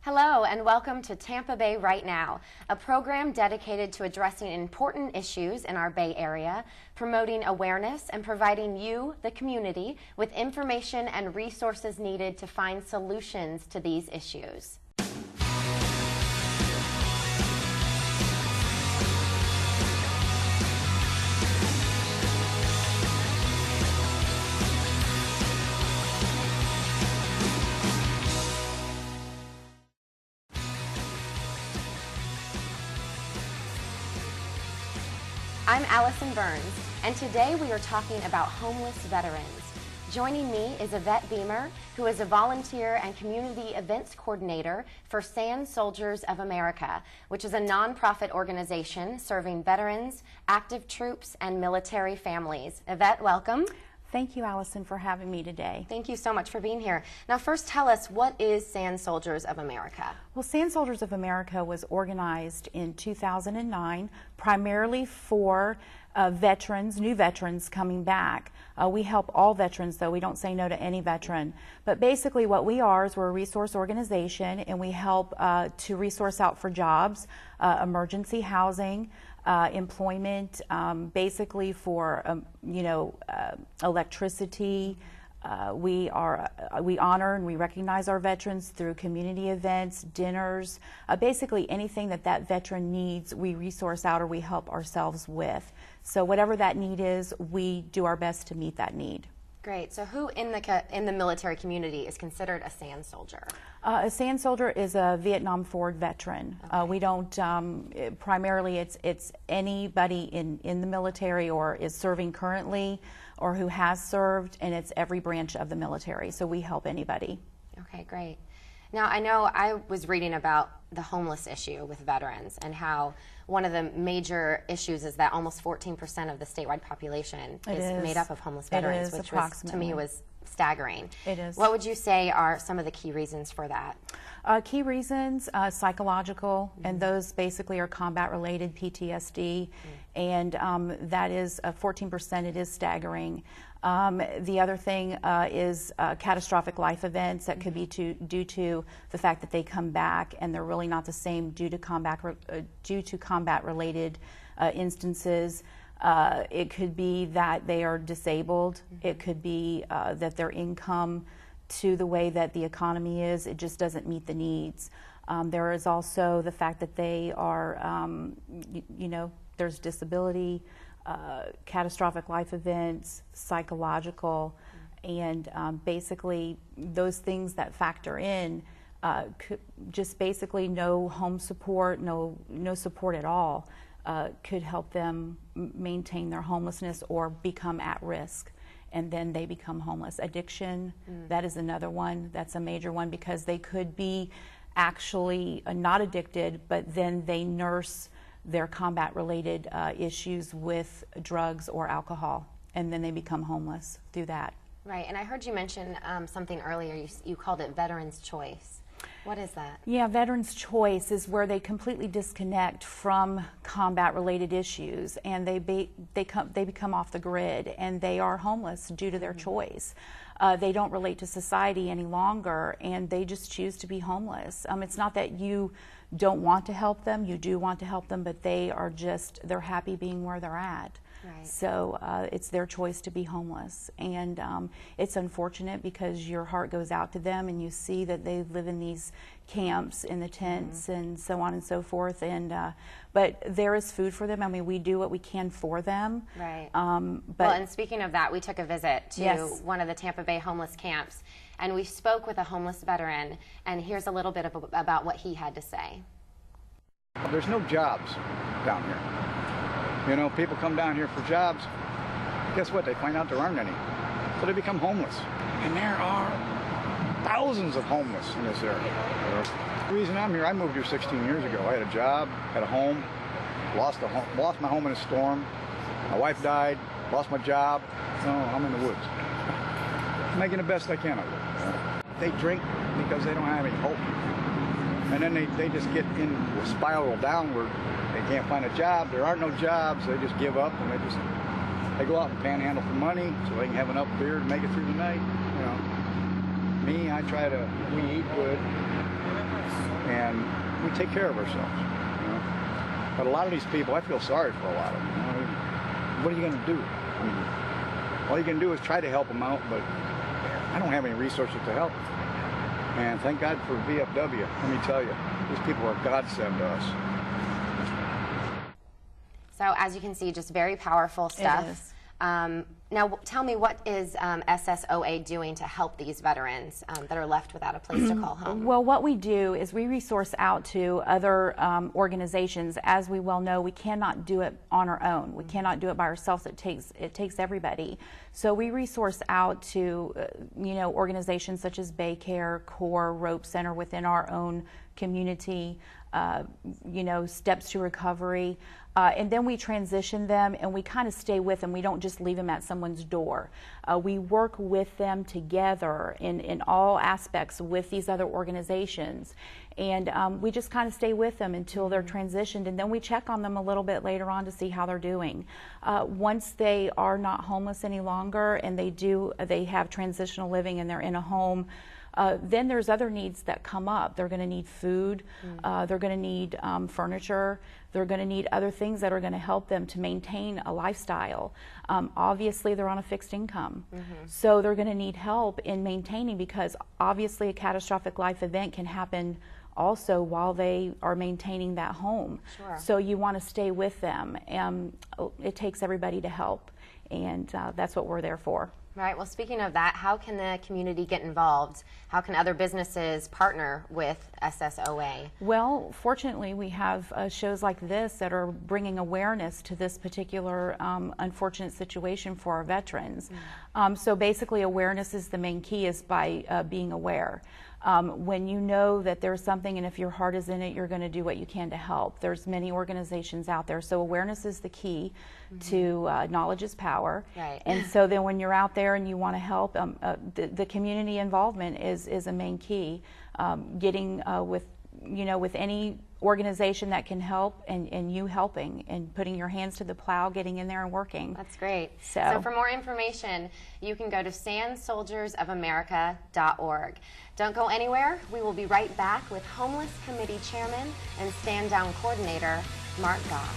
Hello and welcome to Tampa Bay Right Now, a program dedicated to addressing important issues in our Bay Area, promoting awareness and providing you, the community, with information and resources needed to find solutions to these issues. I'm Allison Burns, and today we are talking about homeless veterans. Joining me is Yvette Beamer, who is a volunteer and community events coordinator for Sand Soldiers of America, which is a nonprofit organization serving veterans, active troops, and military families. Yvette, welcome. Thank you, Allison, for having me today. Thank you so much for being here. Now, first tell us, what is Sand Soldiers of America? Well, Sand Soldiers of America was organized in 2009 primarily for veterans, new veterans coming back. We help all veterans, though. We don't say no to any veteran. But basically what we are is we're a resource organization, and we help to resource out for jobs, emergency housing, employment, basically for electricity. We honor and we recognize our veterans through community events, dinners, basically anything that veteran needs, we resource out or we help ourselves with. So whatever that need is, we do our best to meet that need. Great. So who in the military community is considered a Sand Soldier? A Sand Soldier is a Vietnam Forward veteran. Okay. We don't, primarily it's anybody in the military or is serving currently or who has served, and it's every branch of the military. So we help anybody. Okay, great. Now, I know I was reading about the homeless issue with veterans and how one of the major issues is that almost 14% of the statewide population is made up of homeless veterans, which to me was staggering. It is. What would you say are some of the key reasons for that? Key reasons, psychological, and those basically are combat-related PTSD, and that is 14%. It is staggering. The other thing is catastrophic life events that could be due to the fact that they come back and they're really not the same due to combat-related instances. It could be that they are disabled. It could be that their income, to the way that the economy is, it just doesn't meet the needs. There is also the fact that they are, there's disability, catastrophic life events, psychological, and basically those things that factor in, just basically no home support, no support at all, could help them maintain their homelessness or become at risk, and then they become homeless. Addiction, that is another one. That's a major one, because they could be actually not addicted, but then they nurse their combat-related issues with drugs or alcohol, and then they become homeless through that. Right, and I heard you mention something earlier. You called it Veterans Choice. What is that? Yeah, Veterans Choice is where they completely disconnect from combat-related issues, and they become off the grid, and they are homeless due to their choice. They don't relate to society any longer, and they just choose to be homeless. It's not that you don't want to help them, you do want to help them, but they're happy being where they're at. Right. So it's their choice to be homeless, and it's unfortunate because your heart goes out to them, and you see that they live in these camps in the tents and so on and so forth, and but there is food for them. I mean, we do what we can for them. Right. Well, and speaking of that, we took a visit to one of the Tampa Bay homeless camps, and we spoke with a homeless veteran, and here's a little bit about what he had to say. There's no jobs down here. You know, people come down here for jobs. Guess what? They find out there aren't any. So they become homeless. And there are thousands of homeless in this area. The reason I'm here, I moved here 16 years ago. I had a job, had a home, lost my home in a storm. My wife died, lost my job. So I'm in the woods. Making the best I can of it. They drink because they don't have any hope. And then they just get in a spiral downward. They can't find a job. There aren't no jobs. They just give up, and they go out and panhandle for money so they can have enough beer to make it through the night. You know, me, we eat good. we take care of ourselves. You know? But a lot of these people, I feel sorry for a lot of them. You know? What are you going to do? I mean, all you can do is try to help them out, but I don't have any resources to help. And thank God for VFW. Let me tell you, these people are godsend to us. So as you can see, just very powerful stuff. It is. Now, tell me, what is SSOA doing to help these veterans that are left without a place to call home? Well, what we do is we resource out to other organizations. As we well know, we cannot do it on our own. We cannot do it by ourselves. It takes everybody. So we resource out to organizations such as Baycare, CORE, Rope Center within our own community, Steps to Recovery. And then we transition them and we kind of stay with them. We don't just leave them at someone's door. We work with them together in all aspects with these other organizations. And we just kind of stay with them until they're transitioned, and then we check on them a little bit later on to see how they're doing. Once they are not homeless any longer and they have transitional living and they're in a home, then there's other needs that come up. They're going to need food, they're going to need furniture, they're going to need other things that are going to help them to maintain a lifestyle. Obviously, they're on a fixed income, so they're going to need help in maintaining, because obviously a catastrophic life event can happen also while they are maintaining that home. Sure. So you want to stay with them. It takes everybody to help, and that's what we're there for. Right. Well, speaking of that, how can the community get involved? How can other businesses partner with SSOA? Well, fortunately, we have shows like this that are bringing awareness to this particular unfortunate situation for our veterans. So basically, awareness is the main key, is by being aware. When you know that there's something, and if your heart is in it, you're going to do what you can to help. There's many organizations out there, so awareness is the key to knowledge is power. Right. And so then when you're out there and you want to help, the community involvement is a main key. Getting with any organization that can help, and you helping and putting your hands to the plow, getting in there and working. That's great. So for more information, you can go to sandsoldiersofamerica.org. Don't go anywhere. We will be right back with Homeless Committee Chairman and Stand Down Coordinator Mark Goss.